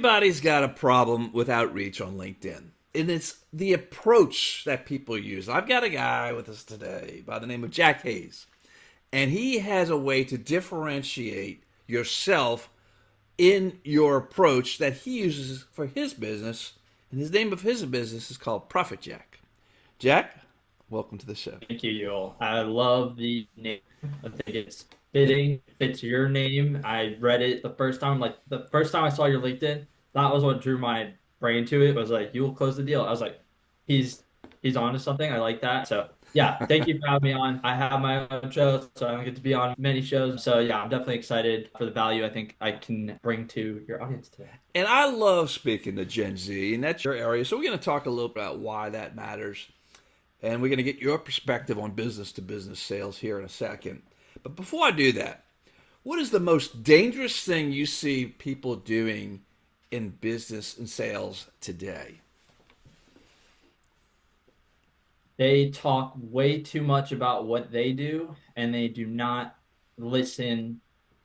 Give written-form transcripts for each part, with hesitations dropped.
Everybody's got a problem with outreach on LinkedIn. And it's the approach that people use. I've got a guy with us today by the name of Jack Hayes, and he has a way to differentiate yourself in your approach that he uses for his business. And his name of his business is called Profit Jack. Jack, welcome to the show. Thank you, Ewell. I love the name. I think it's fitting, fits your name. I read it the first time, like the first time I saw your LinkedIn, that was what drew my brain to it. Was like, you will close the deal. I was like, he's he's on to something. I like that. So yeah, thank you for having me on. I have my own show, so I don't get to be on many shows. So yeah, I'm definitely excited for the value I think I can bring to your audience today. And I love speaking to Gen Z, and that's your area. So we're going to talk a little about why that matters. And we're going to get your perspective on business to business sales here in a second. But before I do that, what is the most dangerous thing you see people doing in business and sales today? They talk way too much about what they do, and they do not listen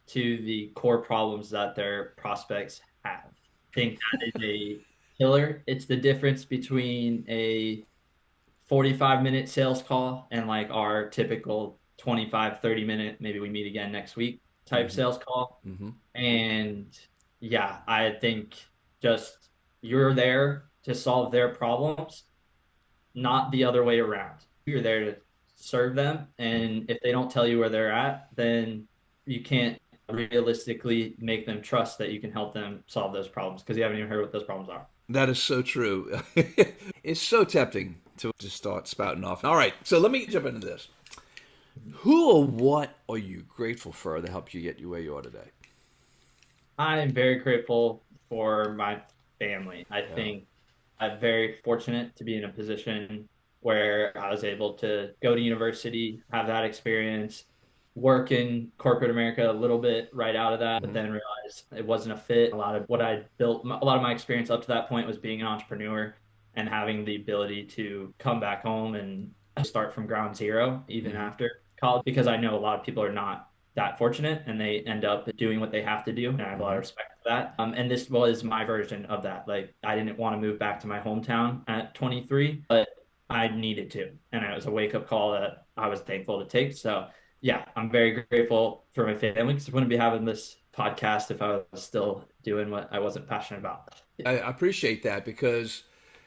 to the core problems that their prospects have. I think that is a killer. It's the difference between a 45-minute sales call and like our typical 25, 30-minute, maybe we meet again next week type Mm-hmm. sales call. Mm-hmm. And yeah, I think just you're there to solve their problems, not the other way around. You're there to serve them. And if they don't tell you where they're at, then you can't realistically make them trust that you can help them solve those problems because you haven't even heard what those problems are. That is so true. It's so tempting to just start spouting off. All right, so let me jump into this. Who or what are you grateful for that helped you get you where you are today? I'm very grateful for my family. I Yeah. think I'm very fortunate to be in a position where I was able to go to university, have that experience, work in corporate America a little bit right out of that, but Mm-hmm. then realize it wasn't a fit. A lot of what I built, a lot of my experience up to that point was being an entrepreneur and having the ability to come back home and start from ground zero, even Mm-hmm. after college, because I know a lot of people are not that fortunate and they end up doing what they have to do. And I have a lot Mm-hmm. of respect for that. And this was my version of that. Like, I didn't want to move back to my hometown at 23, but I needed to. And it was a wake up call that I was thankful to take. So, yeah, I'm very grateful for my family because I wouldn't be having this podcast if I was still doing what I wasn't passionate about. I appreciate that because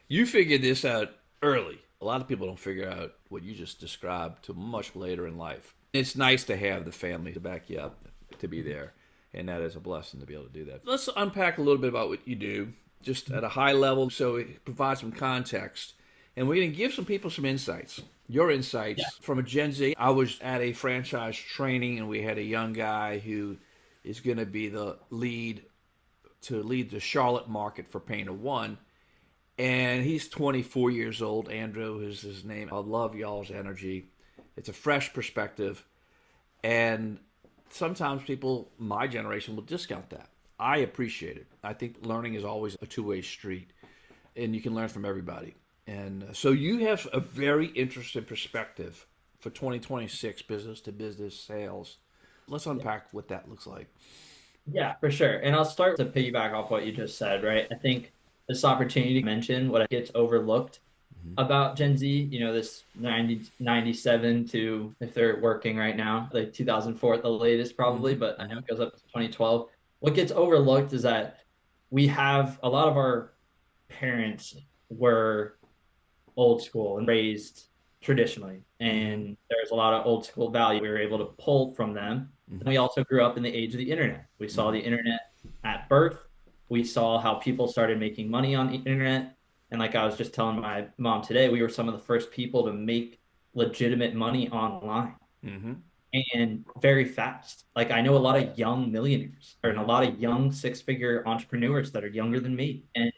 you figured this out early. A lot of people don't figure out what you just described till much later in life. It's nice to have the family to back you up, to be there, and that is a blessing to be able to do that. Let's unpack a little bit about what you do, just at a high level, so it provides some context, and we're going to give some people some insights. Your Yeah. insights from a Gen Z. I was at a franchise training, and we had a young guy who is going to be the lead to lead the Charlotte market for Painter One, and he's 24 years old. Andrew is his name. I love y'all's energy. It's a fresh perspective, and sometimes people, my generation, will discount that. I appreciate it. I think learning is always a two-way street, and you can learn from everybody. And so you have a very interesting perspective for 2026 business to business sales. Let's unpack what that looks like. Yeah, for sure. And I'll start to piggyback off what you just said, right? I think this opportunity to mention what gets overlooked Mm-hmm. about Gen Z, this 97 to, if they're working right now, like 2004 at the latest probably, but I know Mm-hmm. it goes up to 2012. What gets overlooked is that we have a lot of our parents were old school and raised traditionally. Mm-hmm. And there's a lot of old school value we were able to pull from them. And we also grew up in the age of the internet. We saw Mm-hmm. the internet at birth. We saw how people started making money on the internet. And like I was just telling my mom today, we were some of the first people to make legitimate money online Mm-hmm. and very fast. Like I know a lot of young millionaires or a lot of young six-figure entrepreneurs that are younger than me. And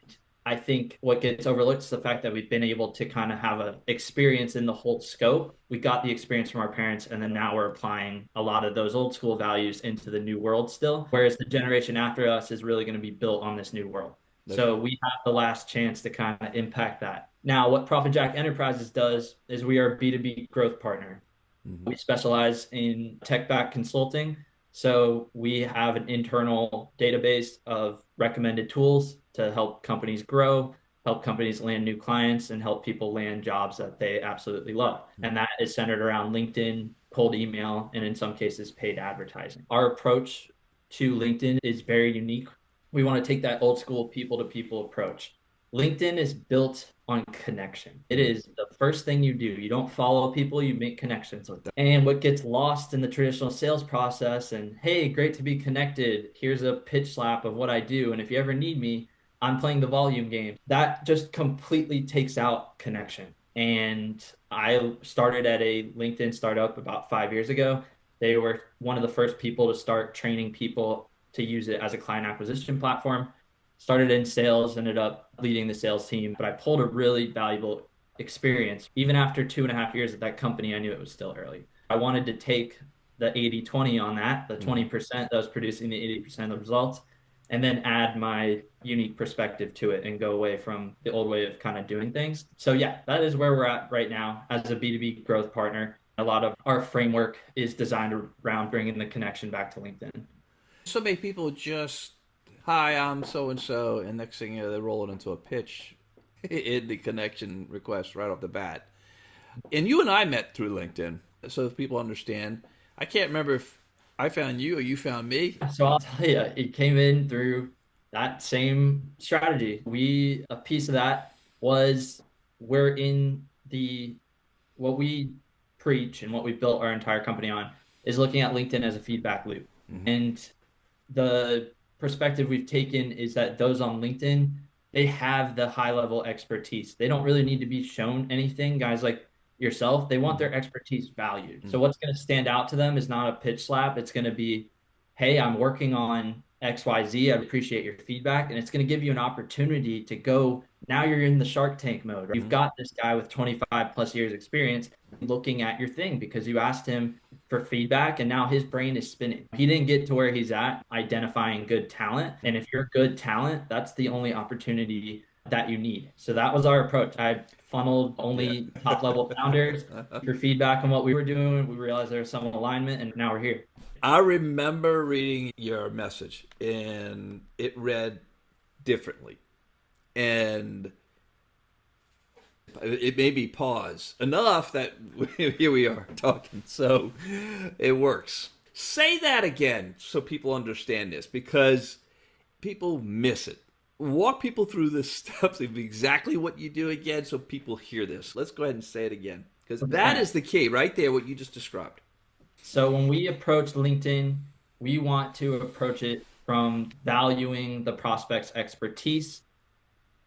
I think what gets overlooked is the fact that we've been able to kind of have an experience in the whole scope. We got the experience from our parents, and then now we're applying a lot of those old school values into the new world still. Whereas the generation after us is really going to be built on this new world. That's So right. we have the last chance to kind of impact that. Now, what Profit Jack Enterprises does is we are a B2B growth partner. Mm-hmm. We specialize in tech backed consulting. So we have an internal database of recommended tools to help companies grow, help companies land new clients, and help people land jobs that they absolutely love. And that is centered around LinkedIn, cold email, and in some cases, paid advertising. Our approach to LinkedIn is very unique. We want to take that old school people to people approach. LinkedIn is built on connection. It is the first thing you do. You don't follow people, you make connections with them. And what gets lost in the traditional sales process, and hey, great to be connected. Here's a pitch slap of what I do. And if you ever need me, I'm playing the volume game. That just completely takes out connection. And I started at a LinkedIn startup about 5 years ago. They were one of the first people to start training people to use it as a client acquisition platform. Started in sales, ended up leading the sales team, but I pulled a really valuable experience. Even after 2.5 years at that company, I knew it was still early. I wanted to take the 80-20 on that, the 20% that was producing the 80% of the results, and then add my unique perspective to it and go away from the old way of kind of doing things. So yeah, that is where we're at right now as a B2B growth partner. A lot of our framework is designed around bringing the connection back to LinkedIn. So many people just, hi, I'm so and so, and next thing you know, they're rolling into a pitch in the connection request right off the bat. And you and I met through LinkedIn, so if people understand. I can't remember if I found you or you found me. So I'll tell you, it came in through that same strategy. A piece of that was we're in what we preach and what we built our entire company on is looking at LinkedIn as a feedback loop. Mm-hmm. And the perspective we've taken is that those on LinkedIn, they have the high level expertise. They don't really need to be shown anything. Guys like yourself, they want their expertise valued. So what's going to stand out to them is not a pitch slap. It's going to be, hey, I'm working on XYZ. I appreciate your feedback. And it's going to give you an opportunity to go. Now you're in the Shark Tank mode. You've got this guy with 25 plus years experience looking at your thing because you asked him for feedback and now his brain is spinning. He didn't get to where he's at identifying good talent. And if you're good talent, that's the only opportunity that you need. So that was our approach. I funneled only top level founders for feedback on what we were doing. We realized there was some alignment and now we're here. I remember reading your message, and it read differently. And it made me pause enough that here we are talking. So it works. Say that again so people understand this, because people miss it. Walk people through this steps of exactly what you do again so people hear this. Let's go ahead and say it again, because that is the key right there, what you just described. So when we approach LinkedIn, we want to approach it from valuing the prospect's expertise,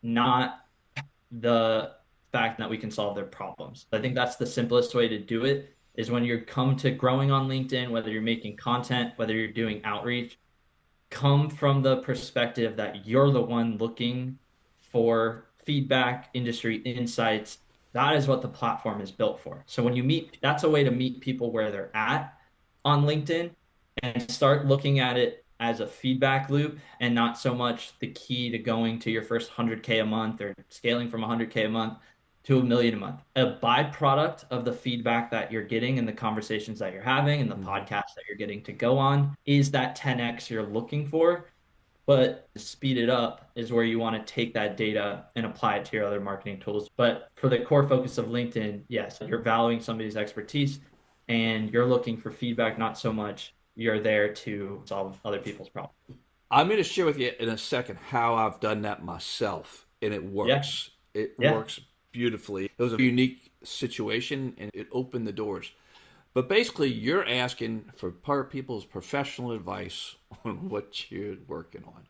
not the fact that we can solve their problems. I think that's the simplest way to do it is when you come to growing on LinkedIn, whether you're making content, whether you're doing outreach, come from the perspective that you're the one looking for feedback, industry insights. That is what the platform is built for. So when you meet, that's a way to meet people where they're at on LinkedIn and start looking at it as a feedback loop and not so much the key to going to your first 100K a month or scaling from 100K a month to 1 million a month. A byproduct of the feedback that you're getting and the conversations that you're having and the podcasts that you're getting to go on is that 10x you're looking for. But to speed it up is where you want to take that data and apply it to your other marketing tools. But for the core focus of LinkedIn, yes, you're valuing somebody's expertise and you're looking for feedback, not so much you're there to solve other people's problems. I'm going to share with you in a second how I've done that myself, and it works. It works beautifully. It was a unique situation, and it opened the doors. But basically, you're asking for people's professional advice on what you're working on.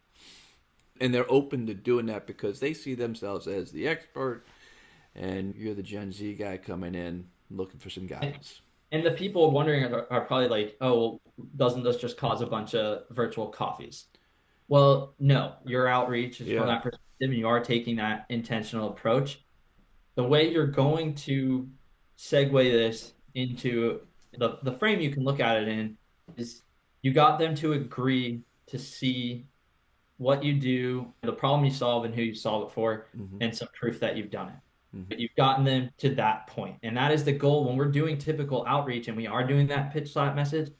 And they're open to doing that because they see themselves as the expert, and you're the Gen Z guy coming in looking for some guidance. And the people wondering are probably like, oh, well, doesn't this just cause a bunch of virtual coffees? Well, no, your outreach is from that perspective, and you are taking that intentional approach. The way you're going to segue this into the frame you can look at it in is you got them to agree to see what you do, the problem you solve and who you solve it for, and some proof that you've done it. But you've gotten them to that point. And that is the goal when we're doing typical outreach and we are doing that pitch slap message.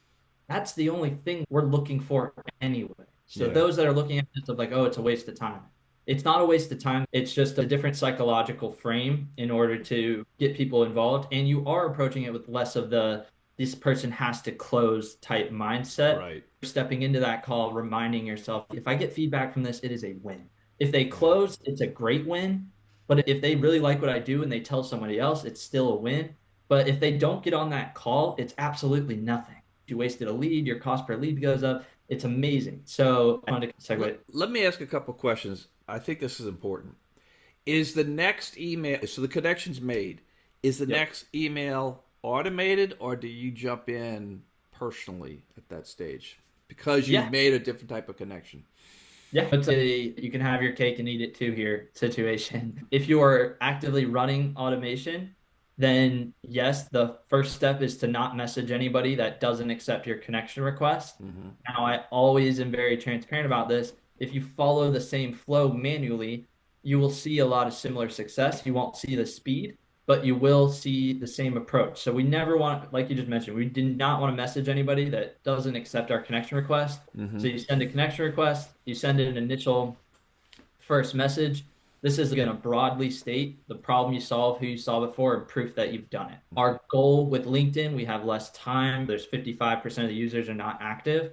that's the only thing we're looking for anyway. So Yeah. those that are looking at this of like, oh, it's a waste of time. It's not a waste of time. It's just a different psychological frame in order to get people involved. And you are approaching it with less of the this person has to close type mindset. Right. Stepping into that call, reminding yourself, if I get feedback from this, it is a win. If they Yeah. close, it's a great win. But if they really like what I do and they tell somebody else, it's still a win. But if they don't get on that call, it's absolutely nothing. You wasted a lead, your cost per lead goes up. It's amazing. So I wanted to segue. Let me ask a couple questions. I think this is important. Is the next email, so the connection's made, is the Yep. next email automated or do you jump in personally at that stage? Because you've Yeah. made a different type of connection. Yeah. It's a you can have your cake and eat it too here situation. If you are actively running automation, then yes, the first step is to not message anybody that doesn't accept your connection request. Mm-hmm. Now, I always am very transparent about this. If you follow the same flow manually, you will see a lot of similar success. You won't see the speed, but you will see the same approach. So we never want, like you just mentioned, we did not want to message anybody that doesn't accept our connection request. Mm-hmm. So you send a connection request, you send an initial first message. This is going to broadly state the problem you solve, who you solve it for, and proof that you've done it. Our goal with LinkedIn, we have less time. There's 55% of the users are not active.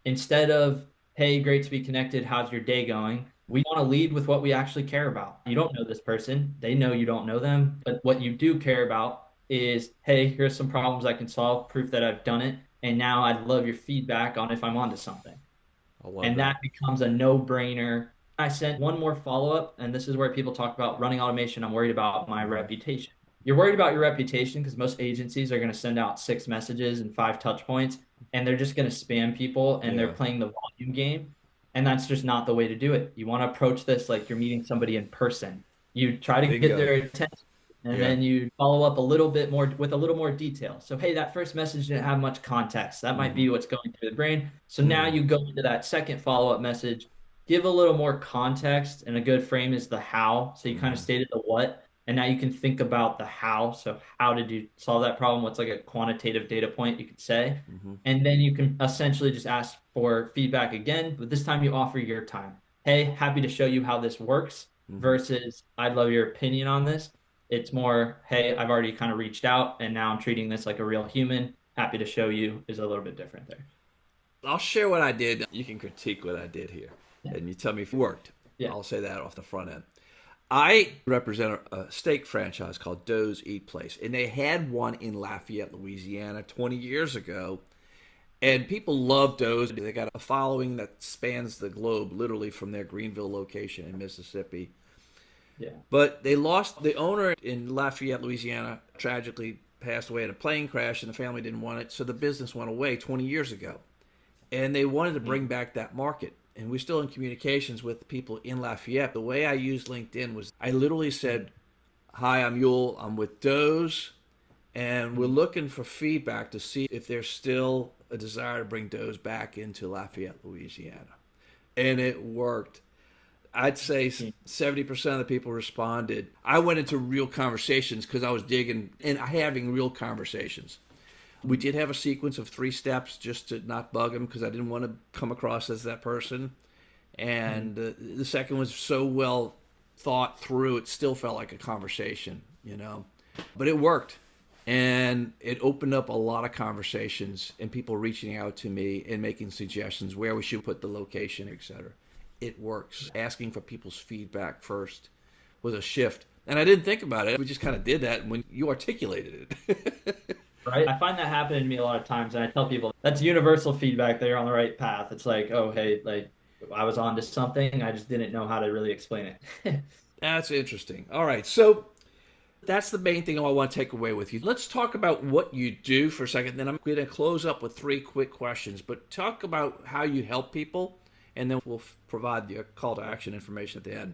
Instead of, hey, great to be connected, how's your day going? We want to lead with what we actually care about. You don't know this person, they know you don't know them, but what you do care about is, hey, here's some problems I can solve, proof that I've done it, and now I'd love your feedback on if I'm onto something. I love And that. that becomes a no-brainer. I sent one more follow-up, and this is where people talk about running automation. I'm worried about my Mm-hmm. reputation. You're worried about your reputation because most agencies are going to send out 6 messages and 5 touch points, and they're just going to spam people and they're Yeah. playing the volume game. And that's just not the way to do it. You want to approach this like you're meeting somebody in person. You try to get Bingo. their attention, and Yeah. then you follow up a little bit more with a little more detail. So, hey, that first message didn't have much context. That might Mm-hmm. be what's going through the brain. So now Mm-hmm. you go into that second follow-up message, give a little more context, and a good frame is the how. So you kind of Mm-hmm. stated the what, and now you can think about the how. So how did you solve that problem? What's like a quantitative data point you could say? Mm-hmm. And then you can essentially just ask for feedback again, but this time you offer your time. Hey, happy to show you how this works Mm-hmm. versus I'd love your opinion on this. It's more, hey, I've already kind of reached out and now I'm treating this like a real human. Happy to show you is a little bit different there. I'll share what I did. You can critique what I did here, Yeah. and you tell me if it worked. Yeah. I'll say that off the front end. I represent a steak franchise called Doe's Eat Place, and they had one in Lafayette, Louisiana, 20 years ago. And people love Doe's. They got a following that spans the globe, literally from their Greenville location in Mississippi. Yeah. But they lost the owner in Lafayette, Louisiana, tragically passed away in a plane crash, and the family didn't want it, so the business went away 20 years ago. And they wanted to bring back that market. And we're still in communications with people in Lafayette. The way I used LinkedIn was I literally said, "Hi, I'm Ewell. I'm with Doe's, and we're looking for feedback to see if there's still a desire to bring Doe's back into Lafayette, Louisiana." And it worked. I'd say 70% of the people responded. I went into real conversations because I was digging and having real conversations. We did have a sequence of 3 steps just to not bug them because I didn't want to come across as that person. And the second was so well thought through, it still felt like a conversation, you know. But it worked. And it opened up a lot of conversations and people reaching out to me and making suggestions where we should put the location, etc. It works. Asking for people's feedback first was a shift. And I didn't think about it. We just kind of did that when you articulated it. Right. I find that happening to me a lot of times, and I tell people that's universal feedback that you're on the right path. It's like, oh, hey, like I was on to something, I just didn't know how to really explain it. That's interesting. All right. So that's the main thing I want to take away with you. Let's talk about what you do for a second. Then I'm going to close up with 3 quick questions. But talk about how you help people, and then we'll provide the call to action information at the end.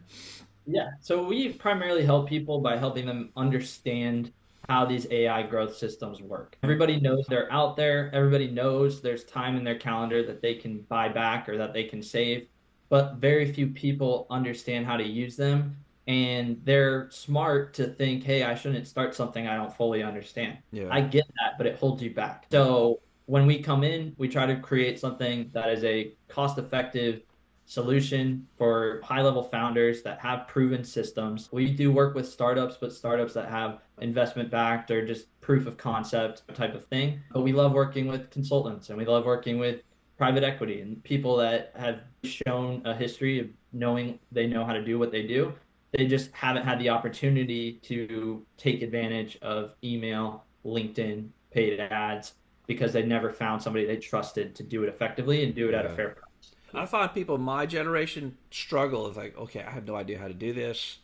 Yeah. So we primarily help people by helping them understand how these AI growth systems work. Everybody knows they're out there. Everybody knows there's time in their calendar that they can buy back or that they can save, but very few people understand how to use them. And they're smart to think, hey, I shouldn't start something I don't fully understand. Yeah. I get that, but it holds you back. So when we come in, we try to create something that is a cost-effective solution for high-level founders that have proven systems. We do work with startups, but startups that have investment backed or just proof of concept type of thing. But we love working with consultants and we love working with private equity and people that have shown a history of knowing they know how to do what they do. They just haven't had the opportunity to take advantage of email, LinkedIn, paid ads because they never found somebody they trusted to do it effectively and do it at a Yeah. fair price. I find people my generation struggle. It's like, okay, I have no idea how to do this.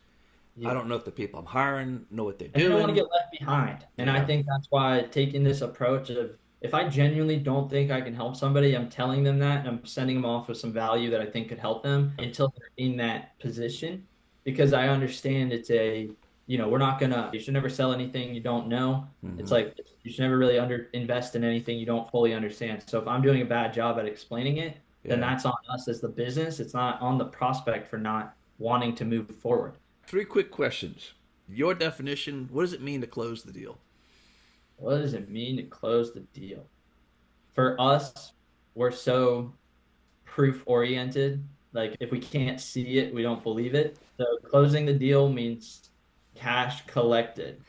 I Yeah. don't know if the people I'm hiring know what they're And they don't want to doing. get left behind. And I Yeah. think that's why taking this approach of if I genuinely don't think I can help somebody, I'm telling them that and I'm sending them off with some value that I think could help them until they're in that position. Because I understand it's we're not gonna, you should never sell anything you don't know. It's Hmm. like you should never really under invest in anything you don't fully understand. So if I'm doing a bad job at explaining it, then Yeah. that's on us as the business. It's not on the prospect for not wanting to move forward. Three quick questions. Your definition, what does it mean to close the deal? What does it mean to close the deal? For us, we're so proof oriented. Like if we can't see it, we don't believe it. So closing the deal means cash collected.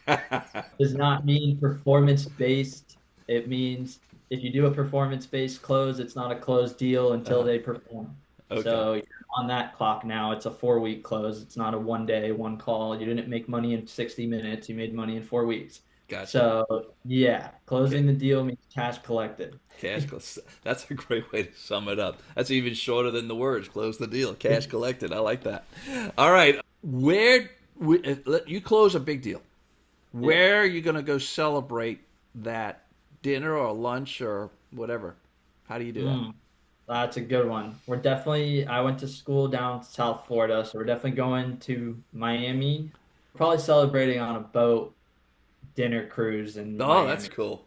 Does not mean performance based. It means if you do a performance based close, it's not a closed deal until Uh-huh. they perform. Okay. So you're on that clock now. It's a 4 week close. It's not a 1 day, one call. You didn't make money in 60 minutes. You made money in 4 weeks. Gotcha. So yeah, Okay. closing the deal means cash collected. Cash. That's a great way to sum it up. That's even shorter than the words. Close the deal. Cash collected. I like that. All right. Where you close a big deal? Yeah. Where are you going to go celebrate that dinner or lunch or whatever? How do you do that? Mm, that's a good one. I went to school down South Florida, so we're definitely going to Miami. Probably celebrating on a boat dinner cruise in Oh, that's Miami. cool.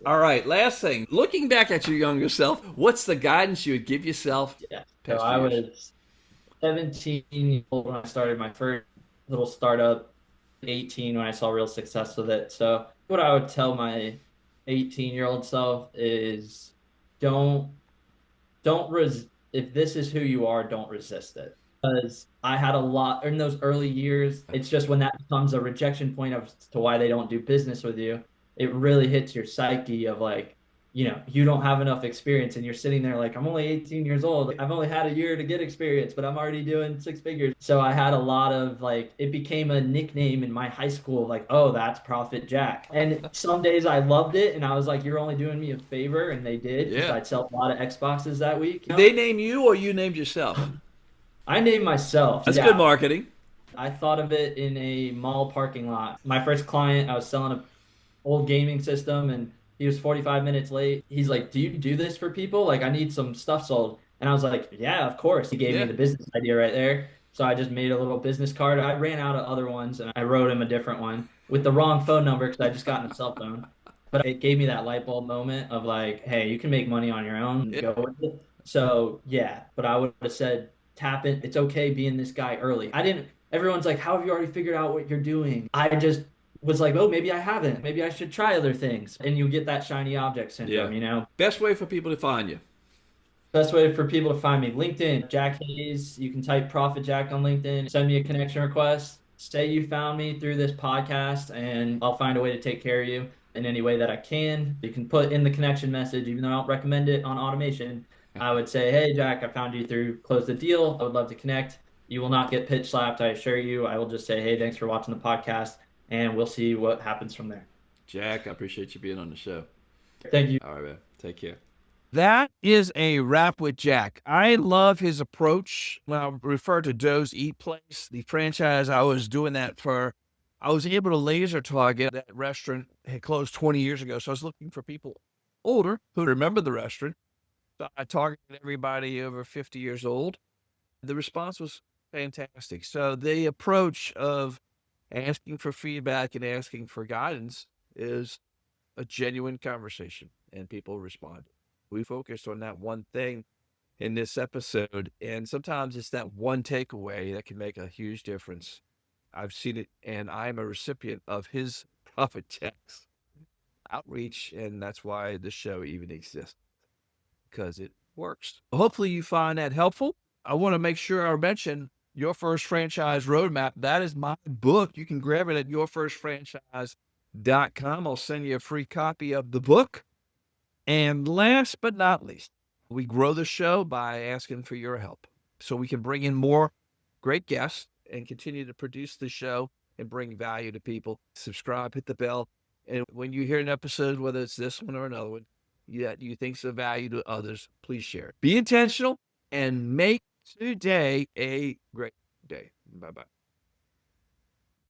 All right, last thing. Looking back at your younger self, what's the guidance you would give yourself Yeah. So past few I years? was 17 years old when I started my first little startup, 18 when I saw real success with it. So what I would tell my 18-year-old self is don't don't res if this is who you are, don't resist it. Because I had a lot in those early years. It's just when that becomes a rejection point of to why they don't do business with you, it really hits your psyche of like, you don't have enough experience and you're sitting there like, I'm only 18 years old. I've only had a year to get experience, but I'm already doing six figures. So I had a lot of like, it became a nickname in my high school, like, oh, that's Profit Jack. And some days I loved it and I was like, you're only doing me a favor. And they did because Yeah. I'd sell a lot of Xboxes that week. Did they name you or you named yourself? I named myself. That's good Yeah, marketing. I thought of it in a mall parking lot. My first client, I was selling a old gaming system and he was 45 minutes late. He's like, "Do you do this for people? Like I need some stuff sold." And I was like, "Yeah, of course." He gave me Yeah. the business idea right there. So I just made a little business card. I ran out of other ones and I wrote him a different one with the wrong phone number because I just got a cell phone. But it gave me that light bulb moment of like, "Hey, you can make money on your own. Yeah. Go with it." So yeah, but I would have said tap it. It's okay being this guy early. I didn't Everyone's like, how have you already figured out what you're doing? I just was like, oh, maybe I haven't. Maybe I should try other things. And you get that shiny object Yeah. syndrome. Best way for people to find you. Best way for people to find me, LinkedIn, Jack Hayes. You can type Profit Jack on LinkedIn, send me a connection request. Say you found me through this podcast, and I'll find a way to take care of you in any way that I can. You can put in the connection message, even though I don't recommend it on automation. I would say, hey, Jack, I found you through Close the Deal. I would love to connect. You will not get pitch slapped, I assure you. I will just say, hey, thanks for watching the podcast, and we'll see what happens from there. Jack, I appreciate you being on the show. Thank you. All right, man. Take care. That is a wrap with Jack. I love his approach. When I refer to Doe's Eat Place, the franchise I was doing that for, I was able to laser target that restaurant had closed 20 years ago. So I was looking for people older who remember the restaurant. So I targeted everybody over 50 years old. The response was fantastic. So the approach of asking for feedback and asking for guidance is a genuine conversation, and people respond. We focused on that one thing in this episode, and sometimes it's that one takeaway that can make a huge difference. I've seen it, and I'm a recipient of his profit checks. outreach, and that's why the show even exists, because it works. Hopefully you find that helpful. I want to make sure I mention Your First Franchise Roadmap. That is my book. You can grab it at yourfirstfranchise.com. I'll send you a free copy of the book. And last but not least, we grow the show by asking for your help so we can bring in more great guests and continue to produce the show and bring value to people. Subscribe, hit the bell. And when you hear an episode, whether it's this one or another one, that you think's of value to others, please share it. Be intentional and make today a great day. Bye-bye.